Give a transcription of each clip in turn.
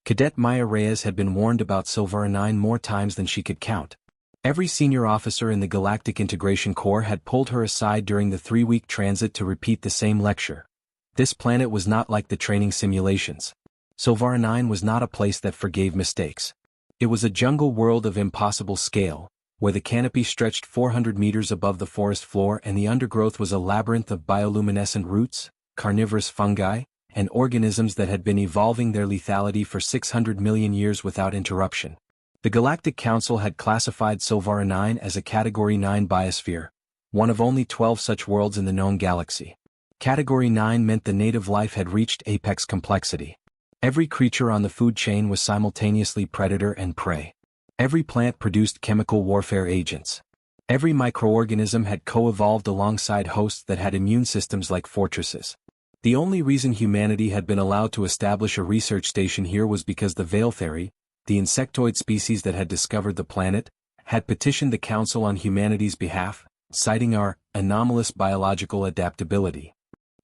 Cadet Maya Reyes had been warned about Silverine more times than she could count. Every senior officer in the Galactic Integration Corps had pulled her aside during the 3-week transit to repeat the same lecture. This planet was not like the training simulations. Silverine was not a place that forgave mistakes. It was a jungle world of impossible scale, where the canopy stretched 400 meters above the forest floor and the undergrowth was a labyrinth of bioluminescent roots, carnivorous fungi, and organisms that had been evolving their lethality for 600 million years without interruption. The Galactic Council had classified Silverine as a Category 9 biosphere, one of only 12 such worlds in the known galaxy. Category 9 meant the native life had reached apex complexity. Every creature on the food chain was simultaneously predator and prey. Every plant produced chemical warfare agents. Every microorganism had co-evolved alongside hosts that had immune systems like fortresses. The only reason humanity had been allowed to establish a research station here was because the Veiltheri, the insectoid species that had discovered the planet, had petitioned the Council on humanity's behalf, citing our anomalous biological adaptability.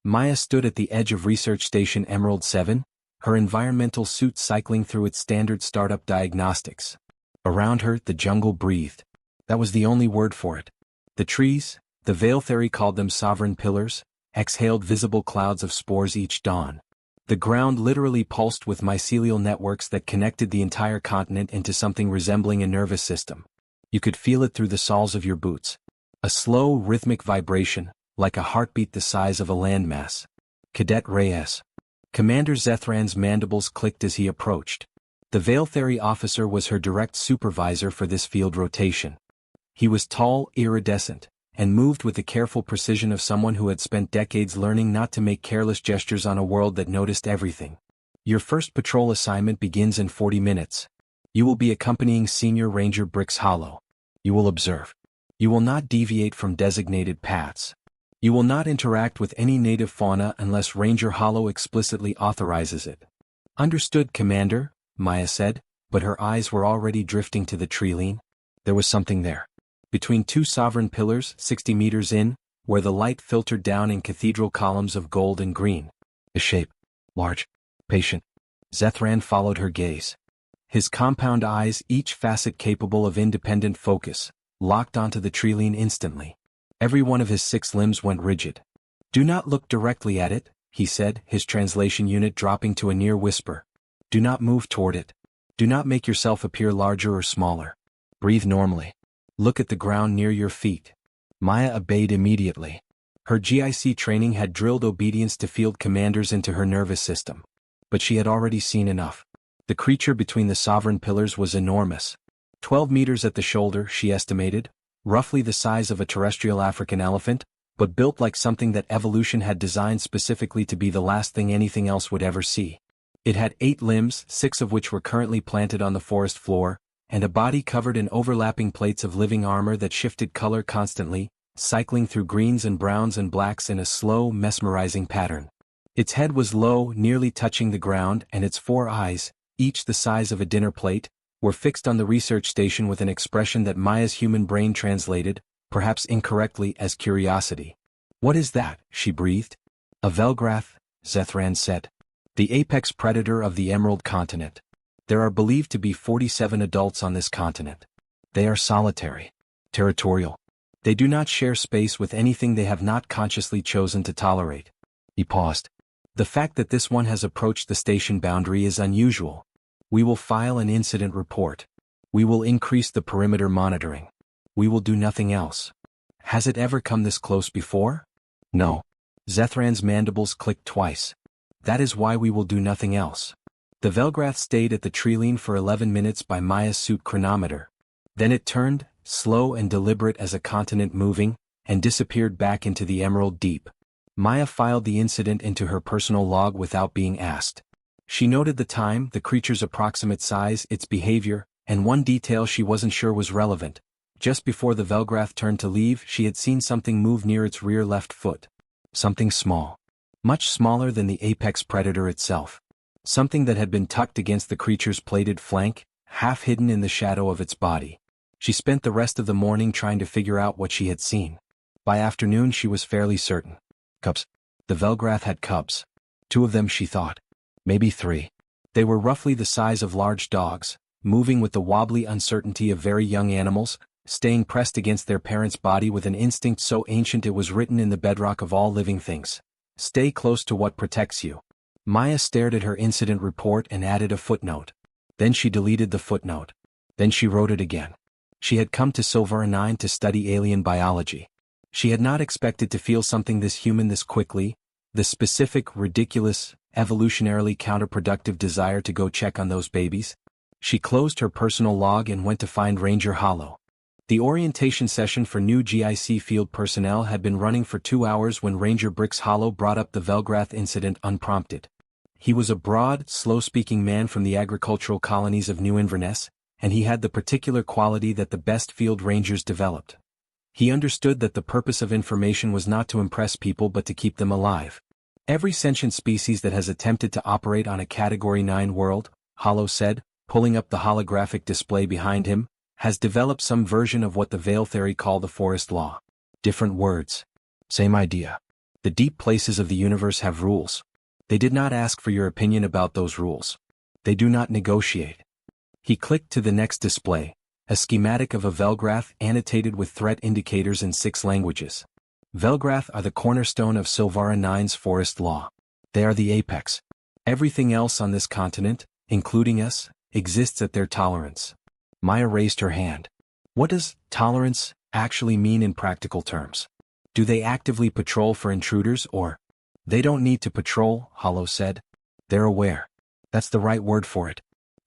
Maya stood at the edge of Research Station Emerald 7, her environmental suit cycling through its standard startup diagnostics. Around her, the jungle breathed. That was the only word for it. The trees, the Veiltheri called them sovereign pillars, exhaled visible clouds of spores each dawn. The ground literally pulsed with mycelial networks that connected the entire continent into something resembling a nervous system. You could feel it through the soles of your boots. A slow, rhythmic vibration, like a heartbeat the size of a landmass. Cadet Reyes. Commander Zethran's mandibles clicked as he approached. The Veiltheri officer was her direct supervisor for this field rotation. He was tall, iridescent, and moved with the careful precision of someone who had spent decades learning not to make careless gestures on a world that noticed everything. Your first patrol assignment begins in 40 minutes. You will be accompanying Senior Ranger Brix Hollow. You will observe. You will not deviate from designated paths. You will not interact with any native fauna unless Ranger Hollow explicitly authorizes it. Understood, Commander, Maya said, but her eyes were already drifting to the treeline. There was something there. Between two sovereign pillars, 60 meters in, where the light filtered down in cathedral columns of gold and green. A shape. Large. Patient. Zethran followed her gaze. His compound eyes, each facet capable of independent focus, locked onto the treeline instantly. Every one of his 6 limbs went rigid. Do not look directly at it, he said, his translation unit dropping to a near whisper. Do not move toward it. Do not make yourself appear larger or smaller. Breathe normally. Look at the ground near your feet. Maya obeyed immediately. Her GIC training had drilled obedience to field commanders into her nervous system. But she had already seen enough. The creature between the sovereign pillars was enormous. 12 meters at the shoulder, she estimated, roughly the size of a terrestrial African elephant, but built like something that evolution had designed specifically to be the last thing anything else would ever see. It had 8 limbs, 6 of which were currently planted on the forest floor, and a body covered in overlapping plates of living armor that shifted color constantly, cycling through greens and browns and blacks in a slow, mesmerizing pattern. Its head was low, nearly touching the ground, and its 4 eyes, each the size of a dinner plate, were fixed on the research station with an expression that Maya's human brain translated, perhaps incorrectly, as curiosity. What is that? She breathed. A Velgrath, Zethran said. The apex predator of the Emerald Continent. There are believed to be 47 adults on this continent. They are solitary, territorial. They do not share space with anything they have not consciously chosen to tolerate. He paused. The fact that this one has approached the station boundary is unusual. We will file an incident report. We will increase the perimeter monitoring. We will do nothing else. Has it ever come this close before? No. Zethran's mandibles clicked twice. That is why we will do nothing else. The Velgrath stayed at the treeline for 11 minutes by Maya's suit chronometer. Then it turned, slow and deliberate as a continent moving, and disappeared back into the Emerald Deep. Maya filed the incident into her personal log without being asked. She noted the time, the creature's approximate size, its behavior, and one detail she wasn't sure was relevant. Just before the Velgrath turned to leave, she had seen something move near its rear left foot. Something small. Much smaller than the apex predator itself. Something that had been tucked against the creature's plated flank, half hidden in the shadow of its body. She spent the rest of the morning trying to figure out what she had seen. By afternoon she was fairly certain. Cubs. The Velgrath had cubs. 2 of them, she thought. Maybe 3. They were roughly the size of large dogs, moving with the wobbly uncertainty of very young animals, staying pressed against their parents' body with an instinct so ancient it was written in the bedrock of all living things. Stay close to what protects you. Maya stared at her incident report and added a footnote. Then she deleted the footnote. Then she wrote it again. She had come to Silverine to study alien biology. She had not expected to feel something this human this quickly, the specific, ridiculous, evolutionarily counterproductive desire to go check on those babies. She closed her personal log and went to find Ranger Hollow. The orientation session for new GIC field personnel had been running for 2 hours when Ranger Brix Hollow brought up the Velgrath incident unprompted. He was a broad, slow-speaking man from the agricultural colonies of New Inverness, and he had the particular quality that the best field rangers developed. He understood that the purpose of information was not to impress people but to keep them alive. Every sentient species that has attempted to operate on a Category 9 world, Hollow said, pulling up the holographic display behind him, has developed some version of what the Veil theory call the forest law. Different words. Same idea. The deep places of the universe have rules. They did not ask for your opinion about those rules. They do not negotiate. He clicked to the next display, a schematic of a Velgrath annotated with threat indicators in 6 languages. Velgrath are the cornerstone of Silvarinine's forest law. They are the apex. Everything else on this continent, including us, exists at their tolerance. Maya raised her hand. What does tolerance actually mean in practical terms? Do they actively patrol for intruders or? They don't need to patrol, Hollow said. They're aware. That's the right word for it.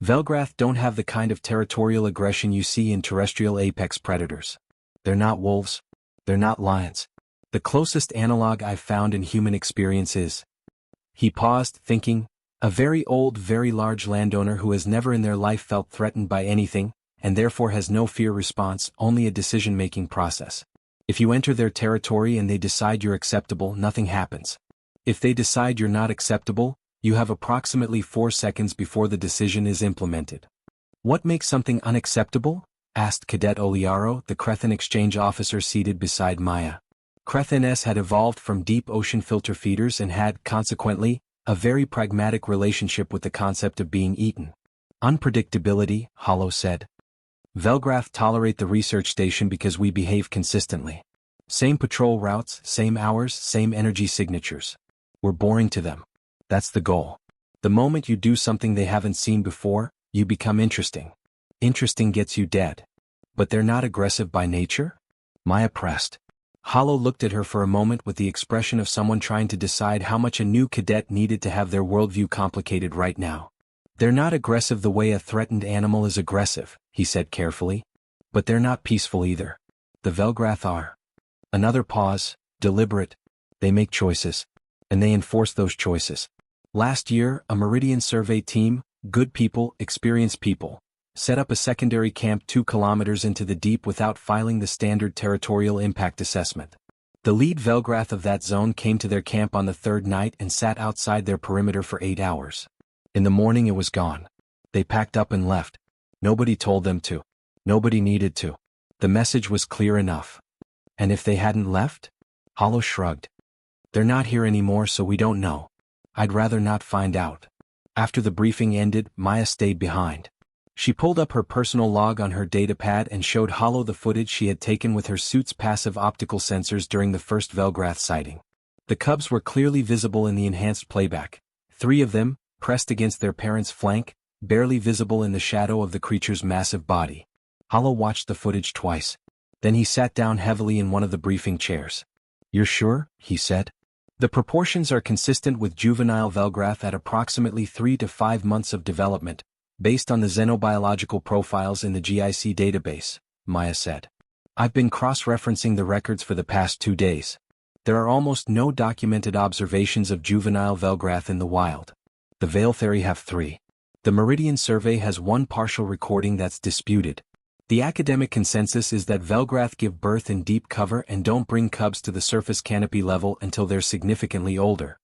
Velgrath don't have the kind of territorial aggression you see in terrestrial apex predators. They're not wolves. They're not lions. The closest analog I've found in human experience is. He paused, thinking, a very old, very large landowner who has never in their life felt threatened by anything, and therefore has no fear response, only a decision-making process. If you enter their territory and they decide you're acceptable, nothing happens. If they decide you're not acceptable, you have approximately 4 seconds before the decision is implemented. What makes something unacceptable? Asked Cadet Oliaro, the Crethan exchange officer seated beside Maya. Crethans had evolved from deep ocean filter feeders and had, consequently, a very pragmatic relationship with the concept of being eaten. Unpredictability, Hollow said. Velgrath tolerate the research station because we behave consistently. Same patrol routes, same hours, same energy signatures. We're boring to them. That's the goal. The moment you do something they haven't seen before, you become interesting. Interesting gets you dead. But they're not aggressive by nature? Maya pressed. Hollow looked at her for a moment with the expression of someone trying to decide how much a new cadet needed to have their worldview complicated right now. They're not aggressive the way a threatened animal is aggressive, he said carefully. But they're not peaceful either. The Velgrath are. Another pause, deliberate. They make choices. And they enforce those choices. Last year, a Meridian survey team, good people, experienced people, set up a secondary camp 2 kilometers into the deep without filing the standard territorial impact assessment. The lead Velgrath of that zone came to their camp on the 3rd night and sat outside their perimeter for 8 hours. In the morning it was gone. They packed up and left. Nobody told them to. Nobody needed to. The message was clear enough. And if they hadn't left? Hollow shrugged. They're not here anymore, so we don't know. I'd rather not find out. After the briefing ended, Maya stayed behind. She pulled up her personal log on her datapad and showed Hollow the footage she had taken with her suit's passive optical sensors during the first Velgrath sighting. The cubs were clearly visible in the enhanced playback. 3 of them, pressed against their parents' flank, barely visible in the shadow of the creature's massive body. Hollow watched the footage twice. Then he sat down heavily in one of the briefing chairs. You're sure? He said. The proportions are consistent with juvenile Velgrath at approximately 3 to 5 months of development, based on the xenobiological profiles in the GIC database, Maya said. I've been cross-referencing the records for the past 2 days. There are almost no documented observations of juvenile Velgrath in the wild. The Veil theory have 3. The Meridian survey has 1 partial recording that's disputed. The academic consensus is that Velgrath give birth in deep cover and don't bring cubs to the surface canopy level until they're significantly older.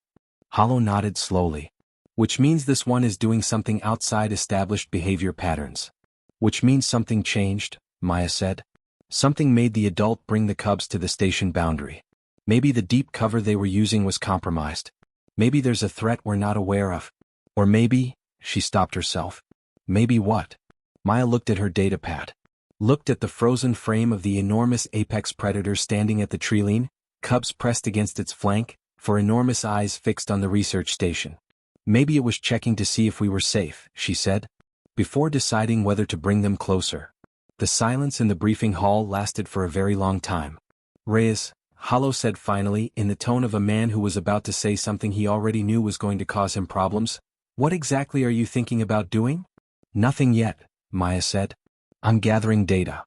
Hollow nodded slowly. Which means this one is doing something outside established behavior patterns. Which means something changed, Maya said. Something made the adult bring the cubs to the station boundary. Maybe the deep cover they were using was compromised. Maybe there's a threat we're not aware of. Or maybe, she stopped herself. Maybe what? Maya looked at her datapad. Looked at the frozen frame of the enormous apex predator standing at the treeline, cubs pressed against its flank, for enormous eyes fixed on the research station. Maybe it was checking to see if we were safe, she said, before deciding whether to bring them closer. The silence in the briefing hall lasted for a very long time. Reyes, Hollow said finally in the tone of a man who was about to say something he already knew was going to cause him problems. What exactly are you thinking about doing? Nothing yet, Maya said. I'm gathering data.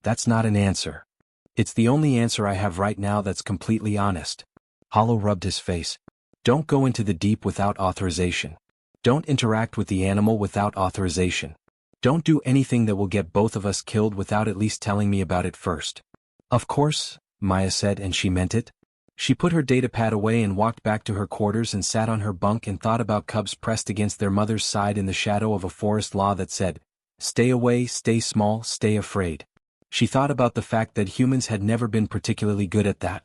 That's not an answer. It's the only answer I have right now that's completely honest. Hollow rubbed his face. Don't go into the deep without authorization. Don't interact with the animal without authorization. Don't do anything that will get both of us killed without at least telling me about it first. Of course, Maya said, and she meant it. She put her datapad away and walked back to her quarters and sat on her bunk and thought about cubs pressed against their mother's side in the shadow of a forest law that said, "Stay away, stay small, stay afraid." She thought about the fact that humans had never been particularly good at that.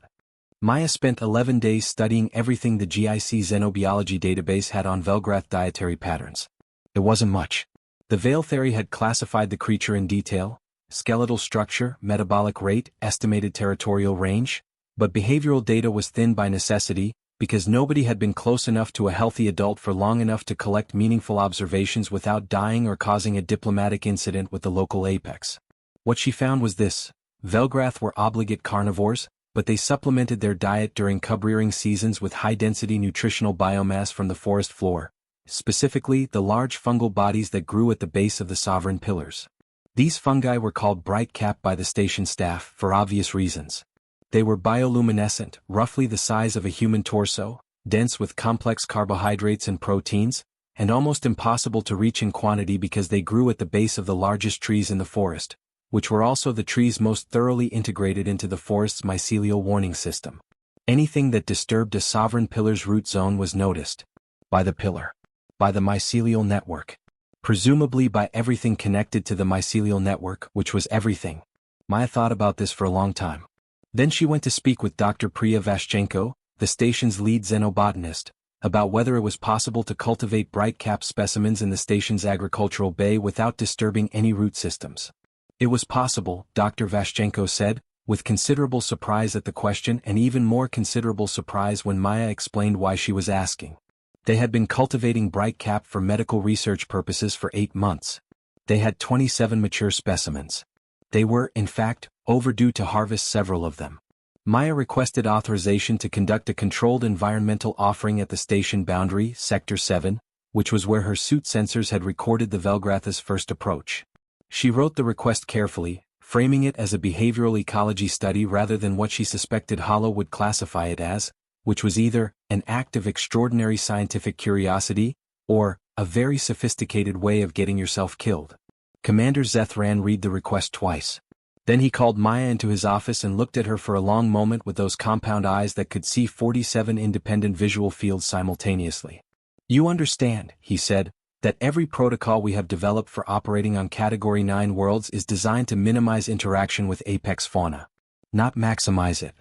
Maya spent 11 days studying everything the GIC xenobiology database had on Velgrath dietary patterns. It wasn't much. The Veil theory had classified the creature in detail: skeletal structure, metabolic rate, estimated territorial range, but behavioral data was thin by necessity, because nobody had been close enough to a healthy adult for long enough to collect meaningful observations without dying or causing a diplomatic incident with the local apex. What she found was this: Velgrath were obligate carnivores, but they supplemented their diet during cub rearing seasons with high-density nutritional biomass from the forest floor, specifically the large fungal bodies that grew at the base of the sovereign pillars. These fungi were called bright cap by the station staff for obvious reasons. They were bioluminescent, roughly the size of a human torso, dense with complex carbohydrates and proteins, and almost impossible to reach in quantity because they grew at the base of the largest trees in the forest, which were also the trees most thoroughly integrated into the forest's mycelial warning system. Anything that disturbed a sovereign pillar's root zone was noticed. By the pillar. By the mycelial network. Presumably by everything connected to the mycelial network, which was everything. Maya thought about this for a long time. Then she went to speak with Dr. Priya Vashchenko, the station's lead xenobotanist, about whether it was possible to cultivate bright cap specimens in the station's agricultural bay without disturbing any root systems. It was possible, Dr. Vashchenko said, with considerable surprise at the question and even more considerable surprise when Maya explained why she was asking. They had been cultivating bright cap for medical research purposes for 8 months. They had 27 mature specimens. They were, in fact, overdue to harvest several of them. Maya requested authorization to conduct a controlled environmental offering at the station boundary, Sector 7, which was where her suit sensors had recorded the Velgrath's first approach. She wrote the request carefully, framing it as a behavioral ecology study rather than what she suspected Hollow would classify it as, which was either an act of extraordinary scientific curiosity, or a very sophisticated way of getting yourself killed. Commander Zethran read the request twice. Then he called Maya into his office and looked at her for a long moment with those compound eyes that could see 47 independent visual fields simultaneously. "You understand," he said, "that every protocol we have developed for operating on Category 9 worlds is designed to minimize interaction with apex fauna, not maximize it."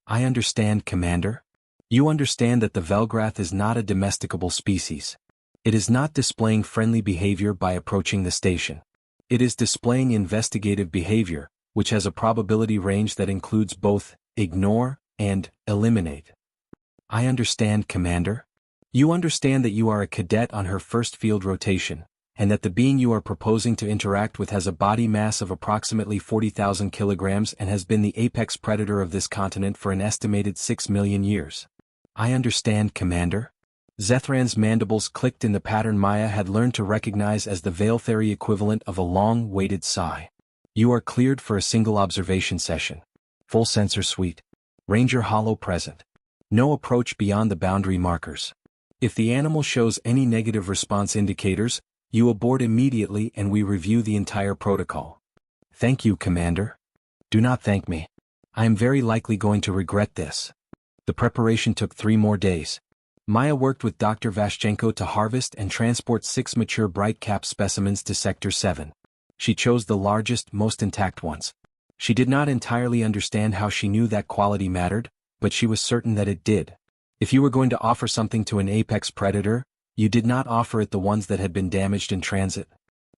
"I understand, Commander." "You understand that the Velgrath is not a domesticable species. It is not displaying friendly behavior by approaching the station. It is displaying investigative behavior, which has a probability range that includes both ignore and eliminate." "I understand, Commander." "You understand that you are a cadet on her first field rotation, and that the being you are proposing to interact with has a body mass of approximately 40,000 kilograms and has been the apex predator of this continent for an estimated 6 million years." "I understand, Commander." Zethran's mandibles clicked in the pattern Maya had learned to recognize as the Veil theory equivalent of a long-waited sigh. "You are cleared for a single observation session. Full sensor suite. Ranger Hollow present. No approach beyond the boundary markers. If the animal shows any negative response indicators, you abort immediately and we review the entire protocol." "Thank you, Commander." "Do not thank me. I am very likely going to regret this." The preparation took 3 more days. Maya worked with Dr. Vashchenko to harvest and transport 6 mature bright cap specimens to Sector 7. She chose the largest, most intact ones. She did not entirely understand how she knew that quality mattered, but she was certain that it did. If you were going to offer something to an apex predator, You did not offer it the ones that had been damaged in transit.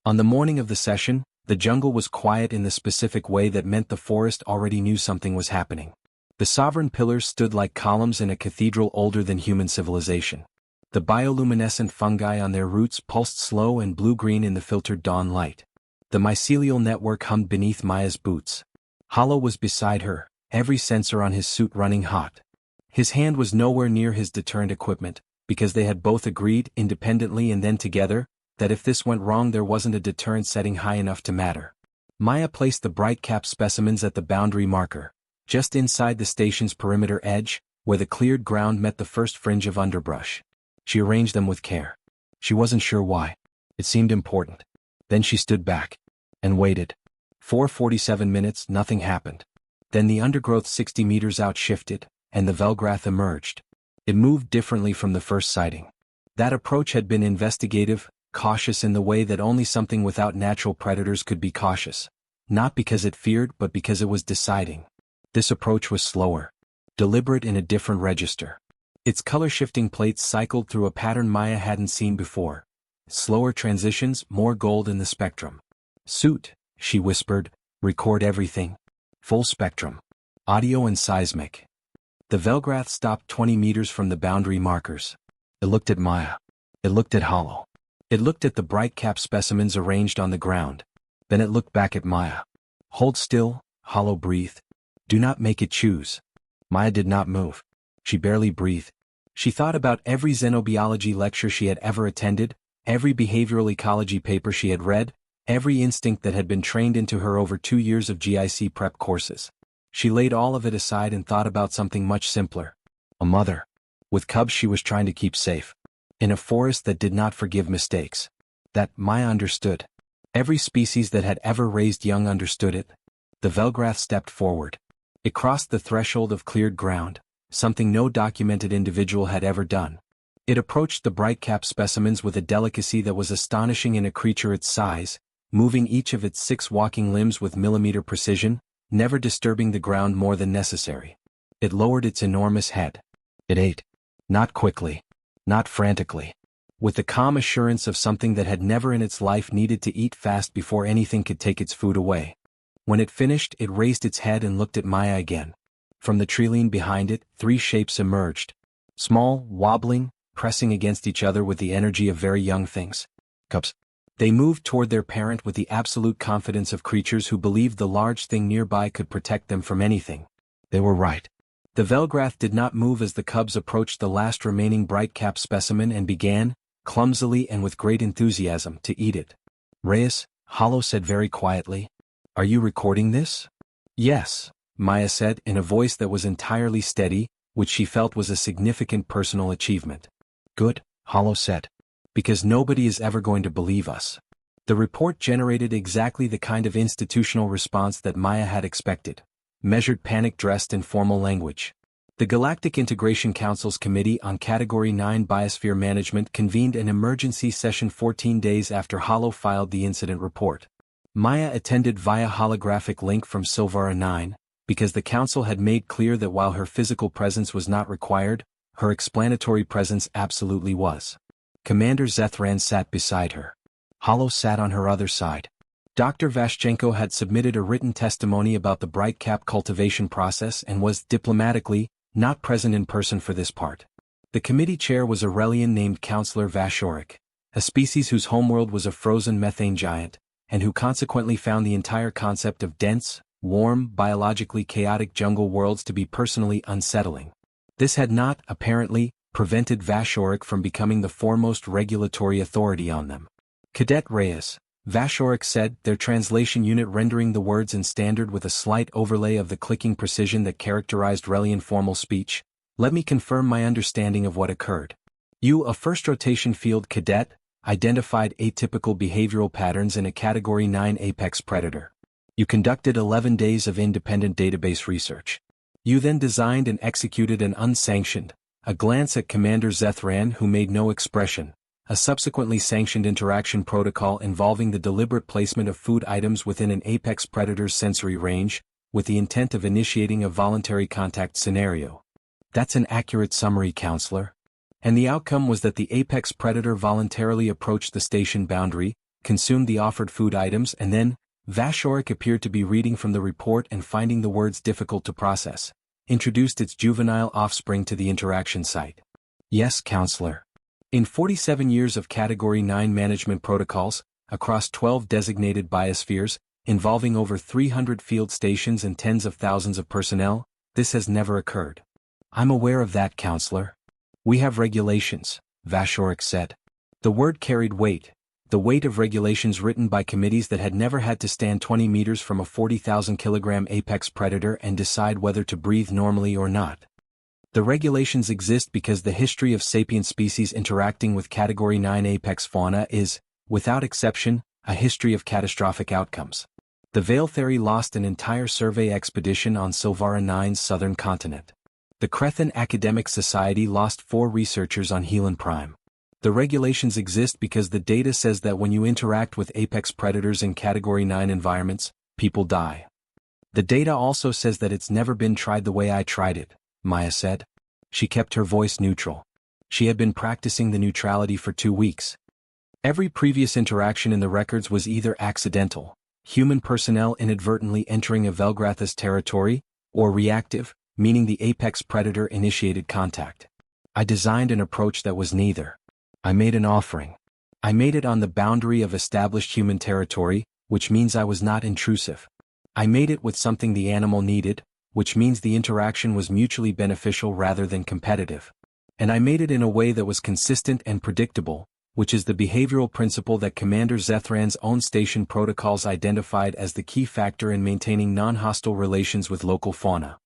On the morning of the session, the jungle was quiet in the specific way that meant the forest already knew something was happening. The sovereign pillars stood like columns in a cathedral older than human civilization. The bioluminescent fungi on their roots pulsed slow and blue-green in the filtered dawn light. The mycelial network hummed beneath Maya's boots. Hollow was beside her, every sensor on his suit running hot. His hand was nowhere near his deterrent equipment, because they had both agreed, independently and then together, that if this went wrong there wasn't a deterrent setting high enough to matter. Maya placed the bright-capped specimens at the boundary marker, just inside the station's perimeter edge, where the cleared ground met the first fringe of underbrush. She arranged them with care. She wasn't sure why. It seemed important. Then she stood back. And waited. For 47 minutes nothing happened. Then the undergrowth 60 meters out shifted, and the Velgrath emerged. It moved differently from the first sighting. That approach had been investigative, cautious in the way that only something without natural predators could be cautious. Not because it feared but because it was deciding. This approach was slower. Deliberate in a different register. Its color-shifting plates cycled through a pattern Maya hadn't seen before. Slower transitions, more gold in the spectrum. Suit, she whispered, record everything. Full spectrum. Audio and seismic. The Velgrath stopped 20 meters from the boundary markers. It looked at Maya. It looked at Hollow. It looked at the bright-capped specimens arranged on the ground. Then it looked back at Maya. Hold still, Hollow breathed. Do not make it choose. Maya did not move. She barely breathed. She thought about every xenobiology lecture she had ever attended, every behavioral ecology paper she had read, every instinct that had been trained into her over 2 years of GIC prep courses. She laid all of it aside and thought about something much simpler. A mother. With cubs she was trying to keep safe. In a forest that did not forgive mistakes. That Maya understood. Every species that had ever raised young understood it. The Velgrath stepped forward. It crossed the threshold of cleared ground, something no documented individual had ever done. It approached the bright-capped specimens with a delicacy that was astonishing in a creature its size, moving each of its 6 walking limbs with millimeter precision, never disturbing the ground more than necessary. It lowered its enormous head. It ate. Not quickly. Not frantically. With the calm assurance of something that had never in its life needed to eat fast before anything could take its food away. When it finished, it raised its head and looked at Maya again. From the treeline behind it, 3 shapes emerged. Small, wobbling, pressing against each other with the energy of very young things. Cubs. They moved toward their parent with the absolute confidence of creatures who believed the large thing nearby could protect them from anything. They were right. The Velgrath did not move as the cubs approached the last remaining bright-capped specimen and began, clumsily and with great enthusiasm, to eat it. Reyes, Hollow said very quietly, "Are you recording this?" "Yes," Maya said in a voice that was entirely steady, which she felt was a significant personal achievement. "Good," Hollow said. "Because nobody is ever going to believe us." The report generated exactly the kind of institutional response that Maya had expected. Measured panic dressed in formal language. The Galactic Integration Council's Committee on Category 9 Biosphere Management convened an emergency session 14 days after Hollow filed the incident report. Maya attended via holographic link from Silvara 9, because the council had made clear that while her physical presence was not required, her explanatory presence absolutely was. Commander Zethran sat beside her. Hollow sat on her other side. Dr. Vashchenko had submitted a written testimony about the bright-cap cultivation process and was, diplomatically, not present in person for this part. The committee chair was a Relian named Counselor Vashorik, a species whose homeworld was a frozen methane giant, and who consequently found the entire concept of dense, warm, biologically chaotic jungle worlds to be personally unsettling. This had not, apparently, prevented Vashorik from becoming the foremost regulatory authority on them. Cadet Reyes, Vashorik said, their translation unit rendering the words in standard with a slight overlay of the clicking precision that characterized Relian formal speech, "Let me confirm my understanding of what occurred. You, a first-rotation field cadet, identified atypical behavioral patterns in a Category 9 apex predator. You conducted 11 days of independent database research. You then designed and executed an unsanctioned, a glance at Commander Zethran who made no expression, a subsequently sanctioned interaction protocol involving the deliberate placement of food items within an apex predator's sensory range, with the intent of initiating a voluntary contact scenario." "That's an accurate summary, Counselor." And the outcome was that the apex predator voluntarily approached the station boundary, consumed the offered food items, and then, Vashorek appeared to be reading from the report and finding the words difficult to process, introduced its juvenile offspring to the interaction site. Yes, counselor. In 47 years of Category 9 management protocols, across 12 designated biospheres, involving over 300 field stations and tens of thousands of personnel, this has never occurred. I'm aware of that, counselor. We have regulations, Vashorek said. The word carried weight, the weight of regulations written by committees that had never had to stand 20 meters from a 40,000-kilogram apex predator and decide whether to breathe normally or not. The regulations exist because the history of sapient species interacting with Category 9 apex fauna is, without exception, a history of catastrophic outcomes. The Veil Theory lost an entire survey expedition on Silvara 9's southern continent. The Crethan Academic Society lost 4 researchers on Helan Prime. The regulations exist because the data says that when you interact with apex predators in Category 9 environments, people die. The data also says that it's never been tried the way I tried it, Maya said. She kept her voice neutral. She had been practicing the neutrality for 2 weeks. Every previous interaction in the records was either accidental, human personnel inadvertently entering a Velgratha's territory, or reactive, meaning the apex predator initiated contact. I designed an approach that was neither. I made an offering. I made it on the boundary of established human territory, which means I was not intrusive. I made it with something the animal needed, which means the interaction was mutually beneficial rather than competitive. And I made it in a way that was consistent and predictable, which is the behavioral principle that Commander Zethran's own station protocols identified as the key factor in maintaining non-hostile relations with local fauna.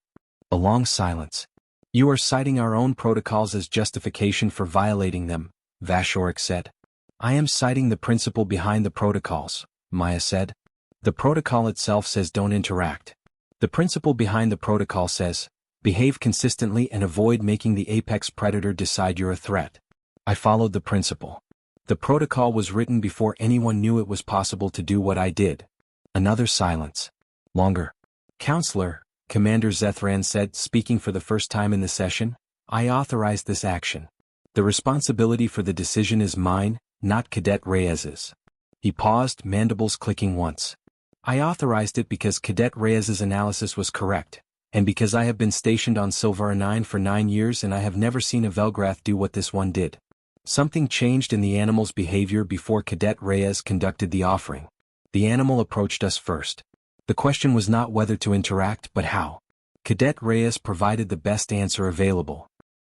A long silence. You are citing our own protocols as justification for violating them, Vashorek said. I am citing the principle behind the protocols, Maya said. The protocol itself says don't interact. The principle behind the protocol says, behave consistently and avoid making the apex predator decide you're a threat. I followed the principle. The protocol was written before anyone knew it was possible to do what I did. Another silence. Longer. Counselor, Commander Zethran said, speaking for the first time in the session, I authorized this action. The responsibility for the decision is mine, not Cadet Reyes's. He paused, mandibles clicking once. I authorized it because Cadet Reyes's analysis was correct, and because I have been stationed on Silvara 9 for 9 years and I have never seen a Velgrath do what this one did. Something changed in the animal's behavior before Cadet Reyes conducted the offering. The animal approached us first. The question was not whether to interact but how. Cadet Reyes provided the best answer available.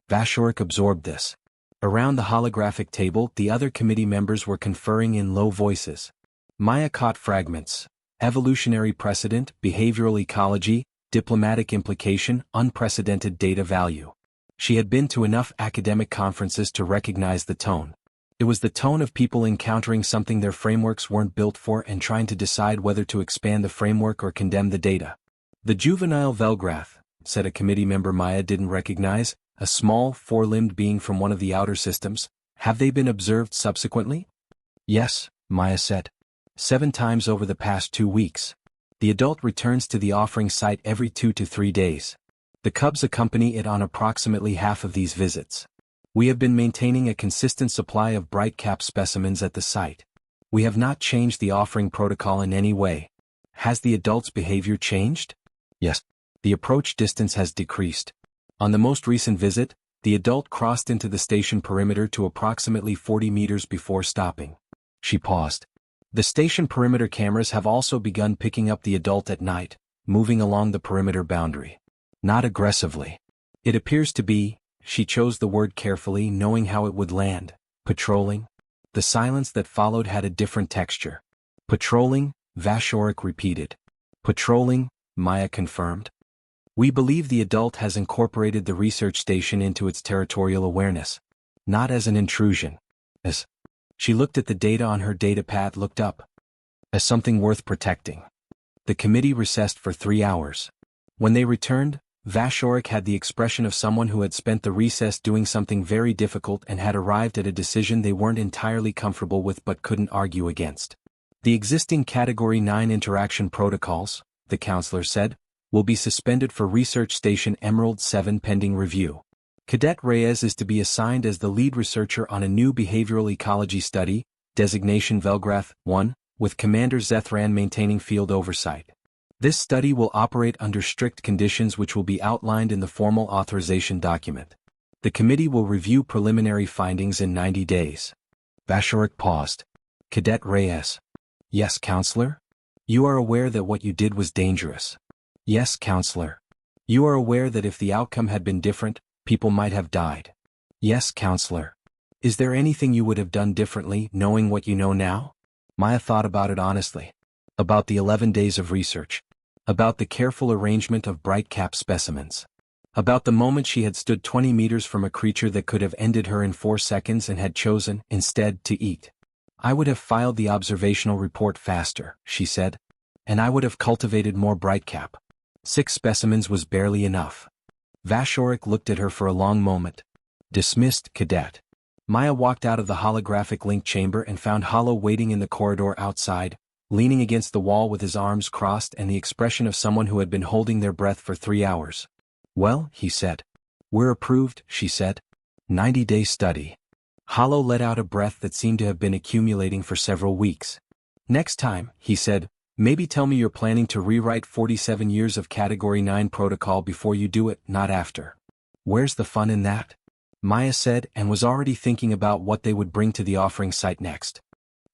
Vashorek absorbed this. Around the holographic table, the other committee members were conferring in low voices. Maya caught fragments. Evolutionary precedent, behavioral ecology, diplomatic implication, unprecedented data value. She had been to enough academic conferences to recognize the tone. It was the tone of people encountering something their frameworks weren't built for and trying to decide whether to expand the framework or condemn the data. The juvenile Velgrath, said a committee member Maya didn't recognize, a small, 4-limbed being from one of the outer systems. Have they been observed subsequently? Yes, Maya said. 7 times over the past 2 weeks. The adult returns to the offering site every 2 to 3 days. The Cubs accompany it on approximately half of these visits. We have been maintaining a consistent supply of bright cap specimens at the site. We have not changed the offering protocol in any way. Has the adult's behavior changed? Yes. The approach distance has decreased. On the most recent visit, the adult crossed into the station perimeter to approximately 40 meters before stopping. She paused. The station perimeter cameras have also begun picking up the adult at night, moving along the perimeter boundary. Not aggressively. It appears to be, she chose the word carefully knowing how it would land, patrolling. The silence that followed had a different texture. Patrolling, Vashorek repeated. Patrolling, Maya confirmed. We believe the adult has incorporated the research station into its territorial awareness. Not as an intrusion. As. She looked at the data on her datapad, looked up. As something worth protecting. The committee recessed for 3 hours. When they returned, Vashorek had the expression of someone who had spent the recess doing something very difficult and had arrived at a decision they weren't entirely comfortable with but couldn't argue against. The existing Category 9 interaction protocols, the counselor said, will be suspended for Research Station Emerald 7 pending review. Cadet Reyes is to be assigned as the lead researcher on a new behavioral ecology study, designation Velgrath 1, with Commander Zethran maintaining field oversight. This study will operate under strict conditions which will be outlined in the formal authorization document. The committee will review preliminary findings in 90 days. Vachorik paused. Cadet Reyes. Yes, Counselor? You are aware that what you did was dangerous. Yes, Counselor. You are aware that if the outcome had been different, people might have died. Yes, Counselor. Is there anything you would have done differently, knowing what you know now? Maya thought about it honestly. About the 11 days of research. About the careful arrangement of bright cap specimens. About the moment she had stood 20 meters from a creature that could have ended her in 4 seconds and had chosen, instead, to eat. I would have filed the observational report faster, she said. And I would have cultivated more bright cap. 6 specimens was barely enough. Vachorik looked at her for a long moment. Dismissed, Cadet. Maya walked out of the holographic link chamber and found Hollow waiting in the corridor outside, leaning against the wall with his arms crossed and the expression of someone who had been holding their breath for 3 hours. Well, he said. We're approved, she said. 90-day study. Hollow let out a breath that seemed to have been accumulating for several weeks. Next time, he said, maybe tell me you're planning to rewrite 47 years of Category 9 protocol before you do it, not after. Where's the fun in that? Maya said, and was already thinking about what they would bring to the offering site next.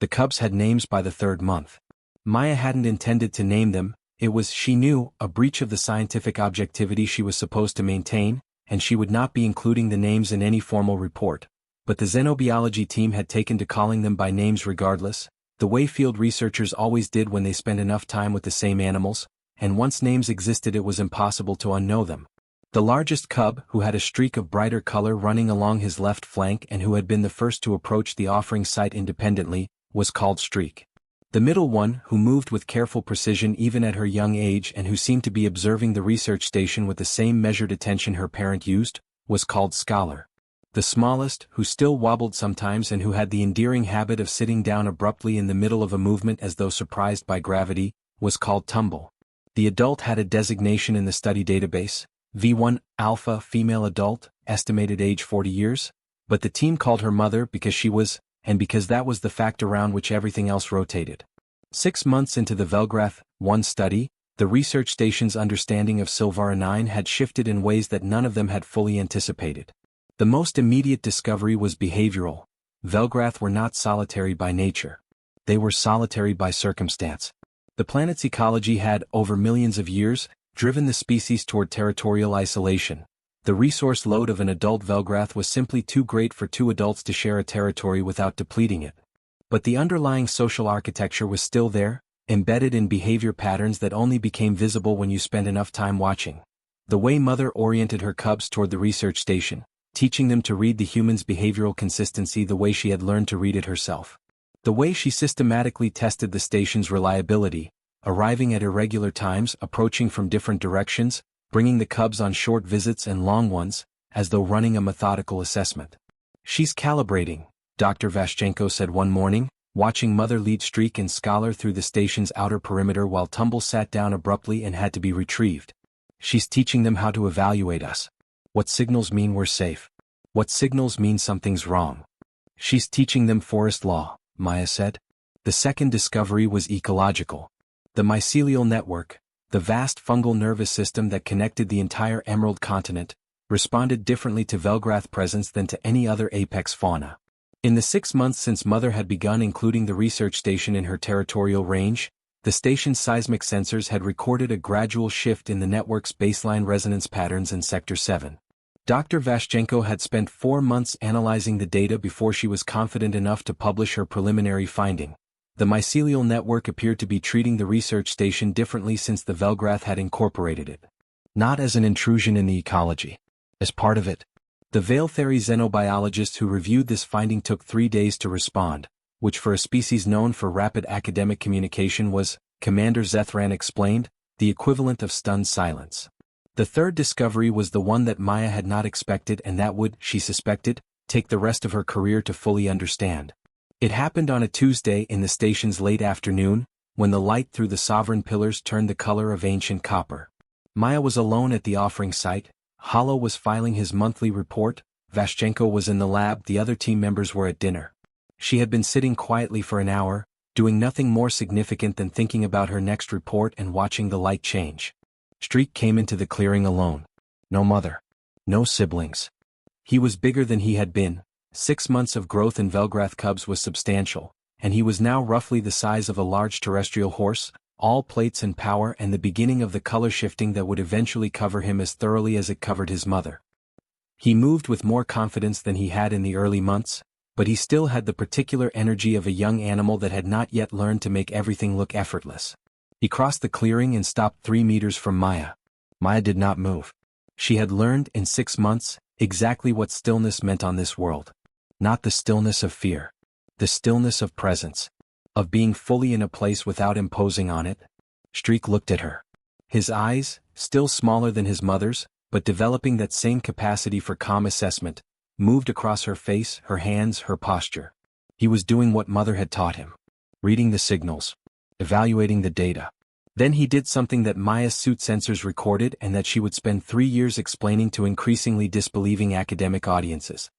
The Cubs had names by the 3rd month. Maya hadn't intended to name them. It was, she knew, a breach of the scientific objectivity she was supposed to maintain, and she would not be including the names in any formal report. But the xenobiology team had taken to calling them by names regardless, the way field researchers always did when they spent enough time with the same animals, and once names existed it was impossible to unknow them. The largest cub, who had a streak of brighter color running along his left flank and who had been the first to approach the offering site independently, was called Streak. The middle one, who moved with careful precision even at her young age and who seemed to be observing the research station with the same measured attention her parent used, was called Scholar. The smallest, who still wobbled sometimes and who had the endearing habit of sitting down abruptly in the middle of a movement as though surprised by gravity, was called Tumble. The adult had a designation in the study database, V1, Alpha, female adult, estimated age 40 years, but the team called her Mother because she was, and because that was the fact around which everything else rotated. 6 months into the Velgrath 1 study, the research station's understanding of Silvara 9 had shifted in ways that none of them had fully anticipated. The most immediate discovery was behavioral. Velgrath were not solitary by nature. They were solitary by circumstance. The planet's ecology had, over millions of years, driven the species toward territorial isolation. The resource load of an adult Velgrath was simply too great for 2 adults to share a territory without depleting it. But the underlying social architecture was still there, embedded in behavior patterns that only became visible when you spent enough time watching. The way Mother oriented her cubs toward the research station, teaching them to read the human's behavioral consistency the way she had learned to read it herself. The way she systematically tested the station's reliability, arriving at irregular times, approaching from different directions, bringing the cubs on short visits and long ones, as though running a methodical assessment. She's calibrating, Dr. Vashchenko said one morning, watching Mother lead Streak and Scholar through the station's outer perimeter while Tumble sat down abruptly and had to be retrieved. She's teaching them how to evaluate us. What signals mean we're safe? What signals mean something's wrong? She's teaching them forest law, Maya said. The second discovery was ecological. The mycelial network, the vast fungal nervous system that connected the entire Emerald continent, responded differently to Velgrath presence than to any other apex fauna. In the 6 months since Mother had begun including the research station in her territorial range, the station's seismic sensors had recorded a gradual shift in the network's baseline resonance patterns in Sector 7. Dr. Vashchenko had spent 4 months analyzing the data before she was confident enough to publish her preliminary finding. The mycelial network appeared to be treating the research station differently since the Velgrath had incorporated it. Not as an intrusion in the ecology. As part of it. The Veiltheri xenobiologist who reviewed this finding took 3 days to respond, which for a species known for rapid academic communication was, Commander Zethran explained, the equivalent of stunned silence. The third discovery was the one that Maya had not expected and that would, she suspected, take the rest of her career to fully understand. It happened on a Tuesday in the station's late afternoon, when the light through the sovereign pillars turned the color of ancient copper. Maya was alone at the offering site, Hollow was filing his monthly report, Vashchenko was in the lab, the other team members were at dinner. She had been sitting quietly for an hour, doing nothing more significant than thinking about her next report and watching the light change. Streak came into the clearing alone. No mother. No siblings. He was bigger than he had been. 6 months of growth in Velgrath Cubs was substantial, and he was now roughly the size of a large terrestrial horse, all plates and power and the beginning of the color shifting that would eventually cover him as thoroughly as it covered his mother. He moved with more confidence than he had in the early months, but he still had the particular energy of a young animal that had not yet learned to make everything look effortless. He crossed the clearing and stopped 3 meters from Maya. Maya did not move. She had learned in 6 months exactly what stillness meant on this world. Not the stillness of fear. The stillness of presence. Of being fully in a place without imposing on it. Streak looked at her. His eyes, still smaller than his mother's, but developing that same capacity for calm assessment, moved across her face, her hands, her posture. He was doing what mother had taught him. Reading the signals. Evaluating the data. Then he did something that Maya's suit sensors recorded and that she would spend 3 years explaining to increasingly disbelieving academic audiences.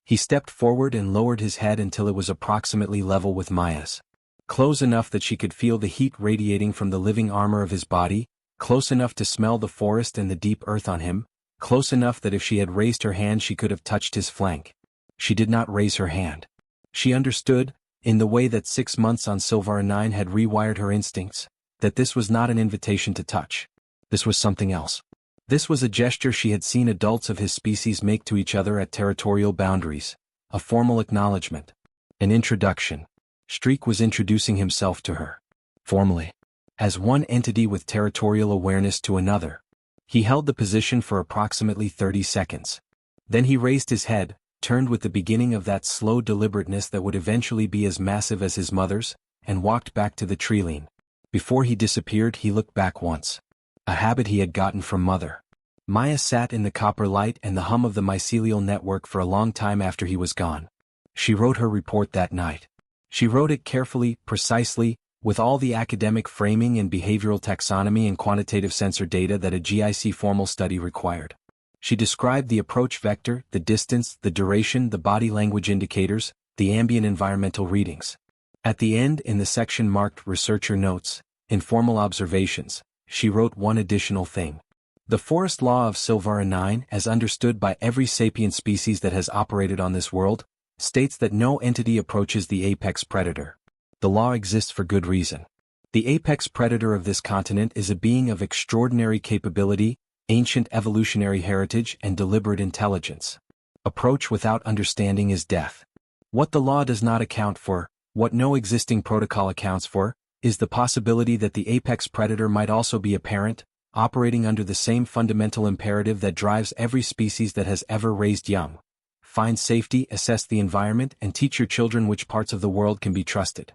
He stepped forward and lowered his head until it was approximately level with Maya's. Close enough that she could feel the heat radiating from the living armor of his body, close enough to smell the forest and the deep earth on him, close enough that if she had raised her hand she could have touched his flank. She did not raise her hand. She understood, in the way that 6 months on Silvara 9 had rewired her instincts, that this was not an invitation to touch. This was something else. This was a gesture she had seen adults of his species make to each other at territorial boundaries, a formal acknowledgement, an introduction. Streak was introducing himself to her. Formally. As one entity with territorial awareness to another. He held the position for approximately 30 seconds. Then he raised his head, turned with the beginning of that slow deliberateness that would eventually be as massive as his mother's, and walked back to the treeline. Before he disappeared he looked back once. A habit he had gotten from mother. Maya sat in the copper light and the hum of the mycelial network for a long time after he was gone. She wrote her report that night. She wrote it carefully, precisely, with all the academic framing and behavioral taxonomy and quantitative sensor data that a GIC formal study required. She described the approach vector, the distance, the duration, the body language indicators, the ambient environmental readings. At the end, in the section marked Researcher Notes, Informal Observations, she wrote one additional thing. The forest law of Silvara 9, as understood by every sapient species that has operated on this world, states that no entity approaches the apex predator. The law exists for good reason. The apex predator of this continent is a being of extraordinary capability, ancient evolutionary heritage and deliberate intelligence. Approach without understanding is death. What the law does not account for, what no existing protocol accounts for, is the possibility that the apex predator might also be a parent, operating under the same fundamental imperative that drives every species that has ever raised young. Find safety, assess the environment, and teach your children which parts of the world can be trusted.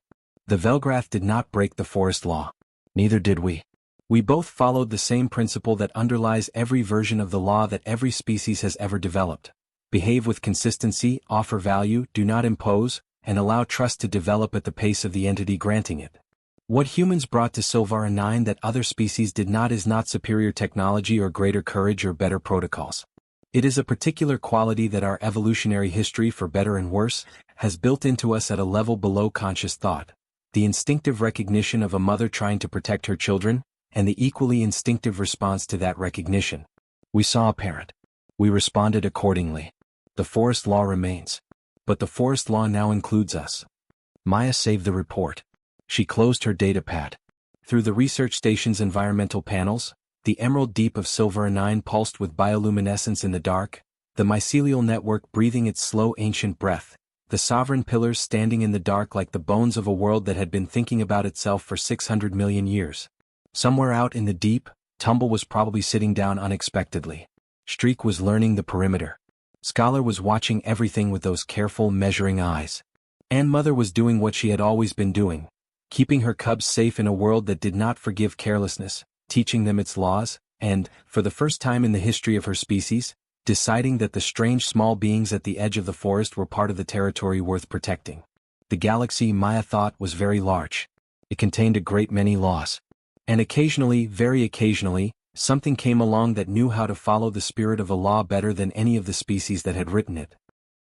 The Velgrath did not break the forest law. Neither did we. We both followed the same principle that underlies every version of the law that every species has ever developed. Behave with consistency, offer value, do not impose, and allow trust to develop at the pace of the entity granting it. What humans brought to Silvara 9 that other species did not is not superior technology or greater courage or better protocols. It is a particular quality that our evolutionary history, for better and worse, has built into us at a level below conscious thought. The instinctive recognition of a mother trying to protect her children, and the equally instinctive response to that recognition. We saw a parent. We responded accordingly. The forest law remains. But the forest law now includes us. Maya saved the report. She closed her datapad. Through the research station's environmental panels, the emerald deep of Silvara 9 pulsed with bioluminescence in the dark, the mycelial network breathing its slow ancient breath, the sovereign pillars standing in the dark like the bones of a world that had been thinking about itself for 600 million years. Somewhere out in the deep, Tumble was probably sitting down unexpectedly. Streak was learning the perimeter. Scholar was watching everything with those careful, measuring eyes. And Mother was doing what she had always been doing, keeping her cubs safe in a world that did not forgive carelessness, teaching them its laws, and, for the first time in the history of her species, deciding that the strange small beings at the edge of the forest were part of the territory worth protecting. The galaxy, Maya thought, was very large. It contained a great many laws. And occasionally, very occasionally, Something came along that knew how to follow the spirit of a law better than any of the species that had written it.